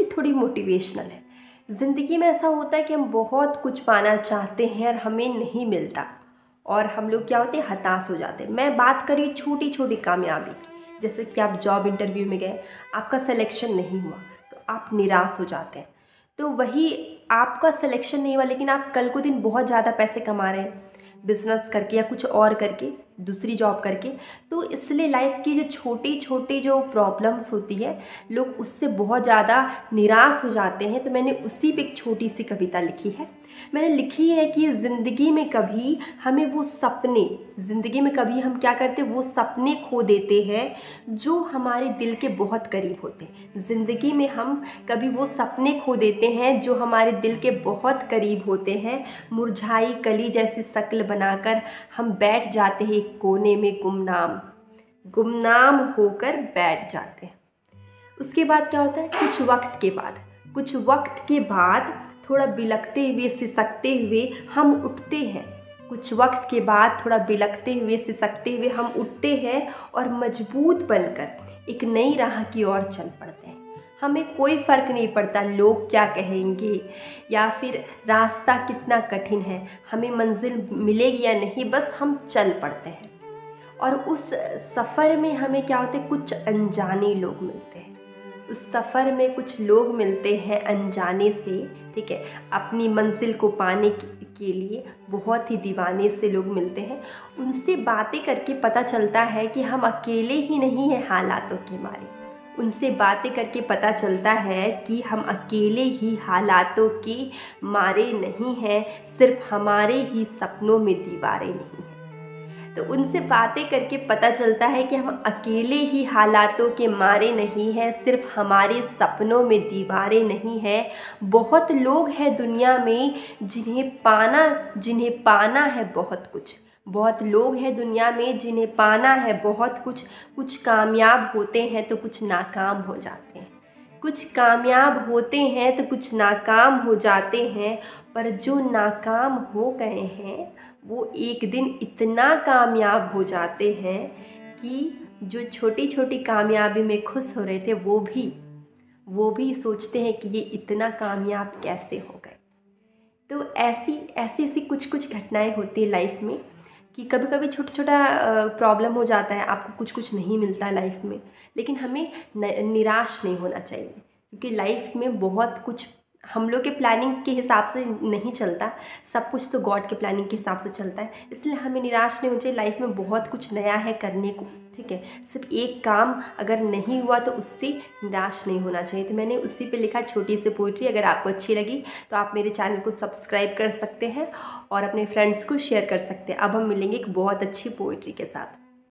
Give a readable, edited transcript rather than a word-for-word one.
थोड़ी मोटिवेशनल है। ज़िंदगी में ऐसा होता है कि हम बहुत कुछ पाना चाहते हैं और हमें नहीं मिलता, और हम लोग क्या होते हैं, हताश हो जाते हैं। मैं बात करी छोटी छोटी कामयाबी की, जैसे कि आप जॉब इंटरव्यू में गए, आपका सिलेक्शन नहीं हुआ तो आप निराश हो जाते हैं। तो वही आपका सिलेक्शन नहीं हुआ लेकिन आप कल को दिन बहुत ज़्यादा पैसे कमा रहे हैं बिज़नेस करके या कुछ और करके, दूसरी जॉब करके। तो इसलिए लाइफ की जो छोटी छोटी जो प्रॉब्लम्स होती है, लोग उससे बहुत ज़्यादा निराश हो जाते हैं। तो मैंने उसी पे एक छोटी सी कविता लिखी है। मैंने लिखी है कि ज़िंदगी में कभी हमें वो सपने, ज़िंदगी में कभी हम क्या करते हैं, वो सपने खो देते हैं जो हमारे दिल के बहुत करीब होते हैं। ज़िंदगी में हम कभी वो सपने खो देते हैं जो हमारे दिल के बहुत करीब होते हैं। मुरझाई कली जैसी शक्ल बनाकर हम बैठ जाते हैं एक कोने में, गुमनाम होकर बैठ जाते हैं। उसके बाद क्या होता है, कुछ वक्त के बाद थोड़ा बिलखते हुए सिसकते हुए हम उठते हैं। कुछ वक्त के बाद थोड़ा बिलखते हुए सिसकते हुए हम उठते हैं और मजबूत बनकर एक नई राह की ओर चल पड़ते हैं। हमें कोई फ़र्क नहीं पड़ता लोग क्या कहेंगे या फिर रास्ता कितना कठिन है, हमें मंजिल मिलेगी या नहीं, बस हम चल पड़ते हैं। और उस सफ़र में हमें क्या होते हैं, कुछ अनजाने लोग मिलते हैं। उस सफ़र में कुछ लोग मिलते हैं अनजाने से, ठीक है, अपनी मंजिल को पाने के लिए बहुत ही दीवाने से लोग मिलते हैं। उनसे बातें करके पता चलता है कि हम अकेले ही नहीं हैं हालातों के मारे। उनसे बातें करके पता चलता है कि हम अकेले ही हालातों के मारे नहीं हैं, सिर्फ हमारे ही सपनों में दीवारें नहीं हैं। तो उनसे बातें करके पता चलता है कि हम अकेले ही हालातों के मारे नहीं हैं, सिर्फ हमारे सपनों में दीवारें नहीं हैं। बहुत लोग हैं दुनिया में जिन्हें पाना है बहुत कुछ। बहुत लोग हैं दुनिया में जिन्हें पाना है बहुत कुछ। कुछ कामयाब होते हैं तो कुछ नाकाम हो जाते हैं, कुछ कामयाब होते हैं तो कुछ नाकाम हो जाते हैं। पर जो नाकाम हो गए हैं वो एक दिन इतना कामयाब हो जाते हैं कि जो छोटी छोटी कामयाबी में खुश हो रहे थे वो भी सोचते हैं कि ये इतना कामयाब कैसे हो गए। तो ऐसी कुछ घटनाएं होती है लाइफ में कि कभी कभी छोटा छोटा प्रॉब्लम हो जाता है, आपको कुछ नहीं मिलता लाइफ में, लेकिन हमें निराश नहीं होना चाहिए, क्योंकि लाइफ में बहुत कुछ हम लोग के प्लानिंग के हिसाब से नहीं चलता, सब कुछ तो गॉड के प्लानिंग के हिसाब से चलता है। इसलिए हमें निराश नहीं होना चाहिए। लाइफ में बहुत कुछ नया है करने को, ठीक है, सिर्फ एक काम अगर नहीं हुआ तो उससे निराश नहीं होना चाहिए। तो मैंने उसी पे लिखा छोटी सी पोइट्री। अगर आपको अच्छी लगी तो आप मेरे चैनल को सब्सक्राइब कर सकते हैं और अपने फ्रेंड्स को शेयर कर सकते हैं। अब हम मिलेंगे एक बहुत अच्छी पोइट्री के साथ।